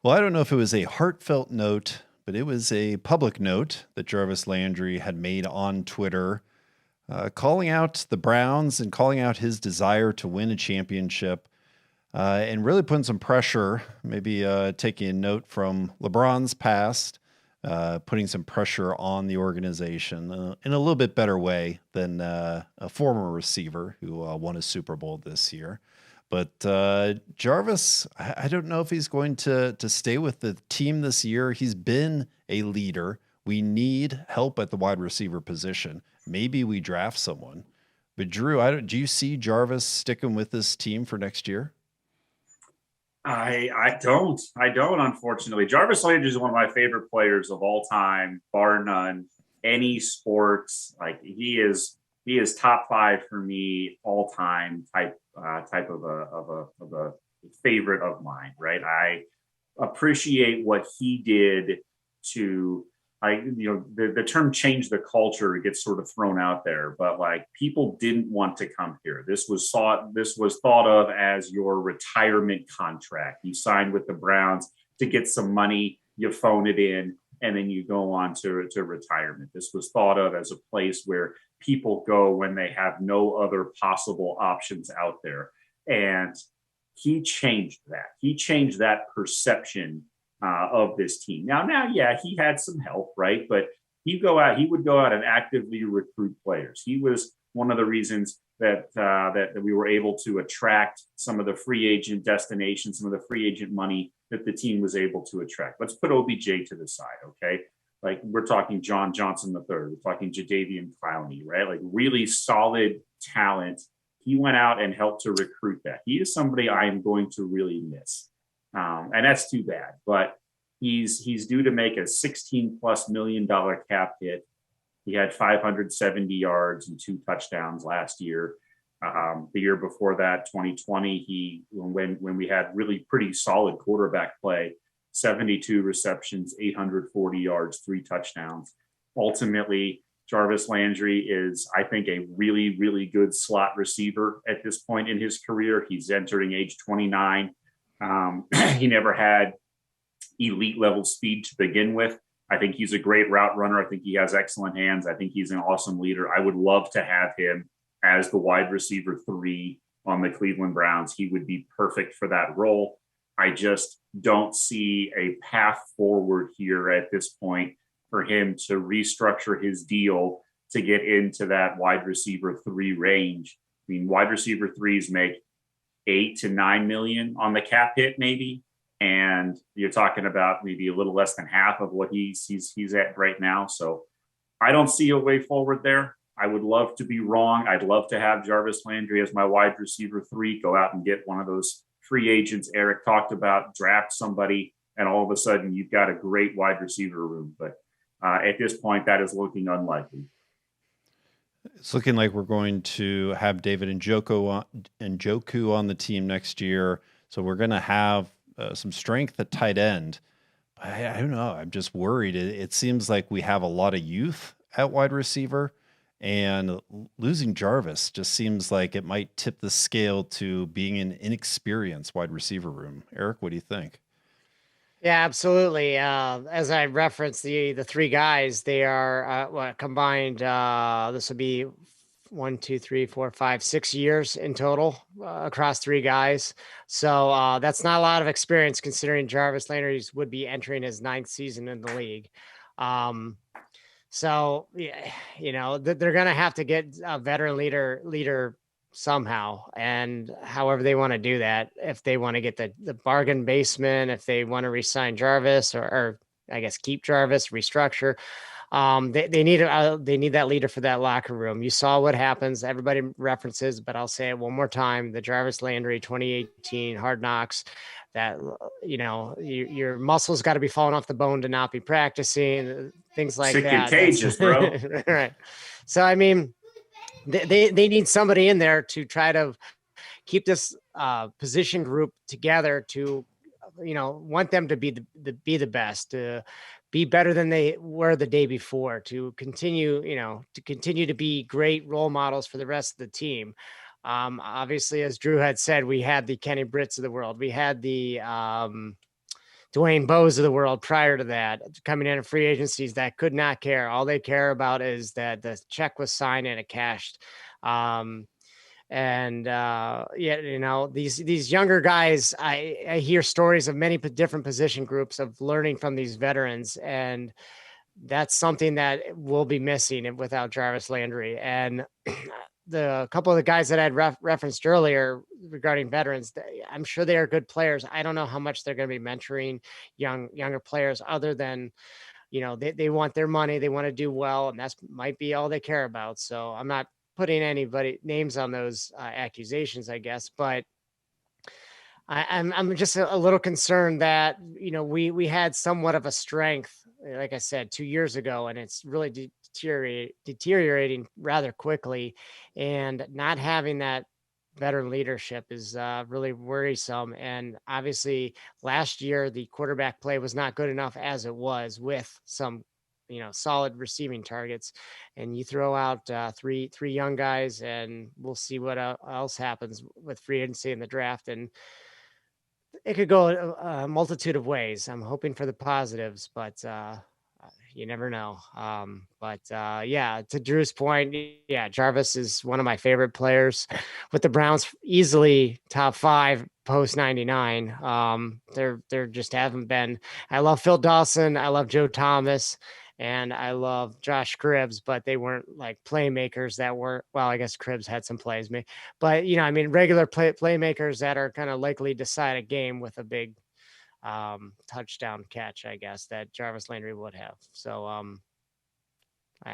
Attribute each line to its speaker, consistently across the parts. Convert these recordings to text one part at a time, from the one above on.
Speaker 1: Well, I don't know if it was a heartfelt note, but it was a public note that Jarvis Landry had made on Twitter, calling out the Browns and calling out his desire to win a championship, and really putting some pressure, maybe taking a note from LeBron's past, putting some pressure on the organization in a little bit better way than a former receiver who won a Super Bowl this year. But Jarvis, I don't know if he's going to stay with the team this year. He's been a leader. We need help at the wide receiver position. Maybe we draft someone. But Drew, do you see Jarvis sticking with this team for next year?
Speaker 2: I don't unfortunately. Jarvis Landry is one of my favorite players of all time, bar none. Any sports, like he is top five for me all time type of a favorite of mine, right? I appreciate what he did to the term change the culture gets sort of thrown out there, but like people didn't want to come here. This was thought of as your retirement contract. You signed with the Browns to get some money, you phone it in, and then you go on to retirement. This was thought of as a place where people go when they have no other possible options out there. And he changed that. He changed that perception of this team. Now, yeah, he had some help, right? But he would go out and actively recruit players. He was one of the reasons that we were able to attract some of the free agent destinations, some of the free agent money that the team was able to attract. Let's put OBJ to the side, okay? Like we're talking John Johnson III, we're talking Jadeveon Clowney, right? Like really solid talent. He went out and helped to recruit that. He is somebody I am going to really miss. And that's too bad. But he's due to make a $16+ million cap hit. He had 570 yards and 2 touchdowns last year. The year before that, 2020, when we had really pretty solid quarterback play, 72 receptions, 840 yards, 3 touchdowns. Ultimately, Jarvis Landry is, I think, a really, really good slot receiver at this point in his career. He's entering age 29. He never had elite level speed to begin with. I think he's a great route runner. I think he has excellent hands. I think he's an awesome leader. I would love to have him as the wide receiver 3 on the Cleveland Browns. He would be perfect for that role. I just don't see a path forward here at this point for him to restructure his deal to get into that wide receiver 3 range. I mean, wide receiver 3s make 8 to 9 million on the cap hit, maybe. And you're talking about maybe a little less than half of what he's at right now. So I don't see a way forward there. I would love to be wrong. I'd love to have Jarvis Landry as my wide receiver 3, go out and get one of those free agents Eric talked about, draft somebody, and all of a sudden you've got a great wide receiver room. But at this point, that is looking unlikely.
Speaker 1: It's looking like we're going to have David Njoku on the team next year. So we're going to have some strength at tight end. I don't know. I'm just worried. It seems like we have a lot of youth at wide receiver, and losing Jarvis just seems like it might tip the scale to being an inexperienced wide receiver room. Eric, what do you think?
Speaker 3: Yeah, absolutely. As I referenced, the three guys, they are combined. This would be 1, 2, 3, 4, 5, 6 years in total across three guys. So that's not a lot of experience considering Jarvis Landry would be entering his 9th season in the league. So yeah, they're going to have to get a veteran leader somehow, and however they want to do that, if they want to get the bargain basement, if they want to resign Jarvis or I guess keep Jarvis, restructure. They need that leader for that locker room. You saw what happens. Everybody references, but I'll say it one more time: the Jarvis Landry 2018 Hard Knocks. That your muscles got to be falling off the bone to not be practicing, things like
Speaker 2: It's
Speaker 3: that.
Speaker 2: contagious, bro.
Speaker 3: Right. So I mean, they need somebody in there to try to keep this position group together, to want them to be the best, to be better than they were the day before, to continue to be great role models for the rest of the team. Obviously, as Drew had said, we had the Kenny Britts of the world. We had the Dwayne Bowes of the world prior to that, coming in at free agencies that could not care. All they care about is that the check was signed and it cashed. These younger guys, I hear stories of many different position groups of learning from these veterans, and that's something that we'll be missing without Jarvis Landry. And the couple of the guys that I'd referenced earlier regarding veterans, I'm sure they are good players. I don't know how much they're going to be mentoring younger players, other than, they want their money, they want to do well, and that's might be all they care about. So I'm not putting anybody names on those accusations, I guess, but I'm just a little concerned that, we had somewhat of a strength, like I said, 2 years ago, and it's really deteriorating rather quickly, and not having that veteran leadership is really worrisome. And obviously last year, the quarterback play was not good enough as it was, with some solid receiving targets, and you throw out three young guys, and we'll see what else happens with free agency in the draft. And it could go a multitude of ways. I'm hoping for the positives, but you never know. To Drew's point, Jarvis is one of my favorite players with the Browns, easily top 5 post 99. There just haven't been. I love Phil Dawson. I love Joe Thomas. And I love Josh Cribbs, but they weren't like playmakers that were, well, I guess Cribbs had some plays, but regular playmakers that are kind of likely decide a game with a big touchdown catch, I guess, that Jarvis Landry would have. So I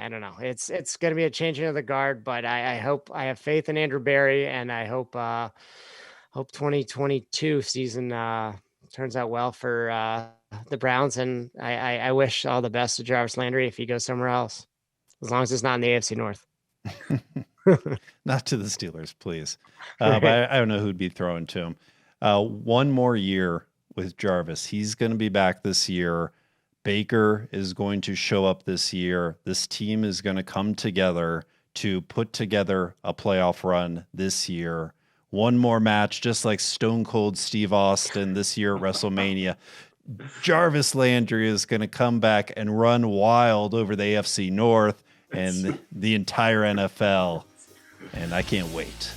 Speaker 3: don't know. It's going to be a changing of the guard, but I hope, I have faith in Andrew Berry, and I hope 2022 season turns out well for the Browns, and I wish all the best to Jarvis Landry if he goes somewhere else, as long as it's not in the AFC North.
Speaker 1: Not to the Steelers, please. But I don't know who'd be throwing to him. One more year with Jarvis. He's going to be back this year. Baker is going to show up this year. This team is going to come together to put together a playoff run this year. One more match, just like Stone Cold Steve Austin this year at WrestleMania. Jarvis Landry is going to come back and run wild over the AFC North and the entire NFL. And I can't wait.